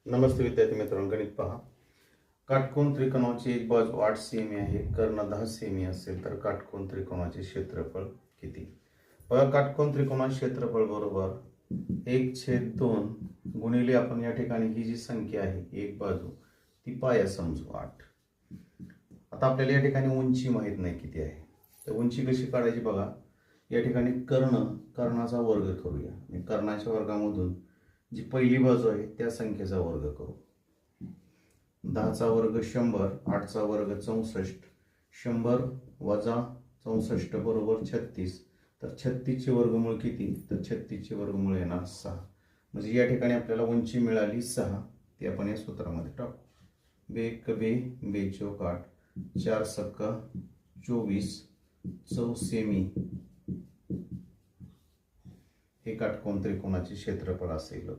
नमस्ते विद्यार्थी मित्रांनो, गणित पहा. काटकोन त्रिकोणाची एक बाजू 8 सेमी आहे, कर्ण 10 सेमी असेल तर काटकोन त्रिकोणाचे क्षेत्रफळ किती? बघा, काटकोन त्रिकोणाचे क्षेत्रफळ बरोबर 1/2 गुणिले आपण या ठिकाणी ही जी संख्या आहे एक बाजू ती पाया समजू 8. आता आपल्याला या ठिकाणी उंची माहित नाही किती आहे, तर उंची कशी काढायची बघा. या ठिकाणी कर्णाचा वर्ग करूया आणि कर्णाच्या वर्गामधून जी पहिली बाजू आहे त्या संख्येचा वर्ग करू. 10चा वर्ग 100, 8चा वर्ग 64, 100 वजा 64 बरोबर 36. तर 36 चे वर्गमूळ किती? तर 36 चे वर्गमूळ येणार 6. म्हणजे या ठिकाणी आपल्याला उंची मिळाली 6. ती आपण या सूत्रामध्ये टाकू. बे एक बे बे चौक 8, 4 सक्का 24, 4 सेमी हे काटकोन त्रिकोणाचे क्षेत्रफळ असेल.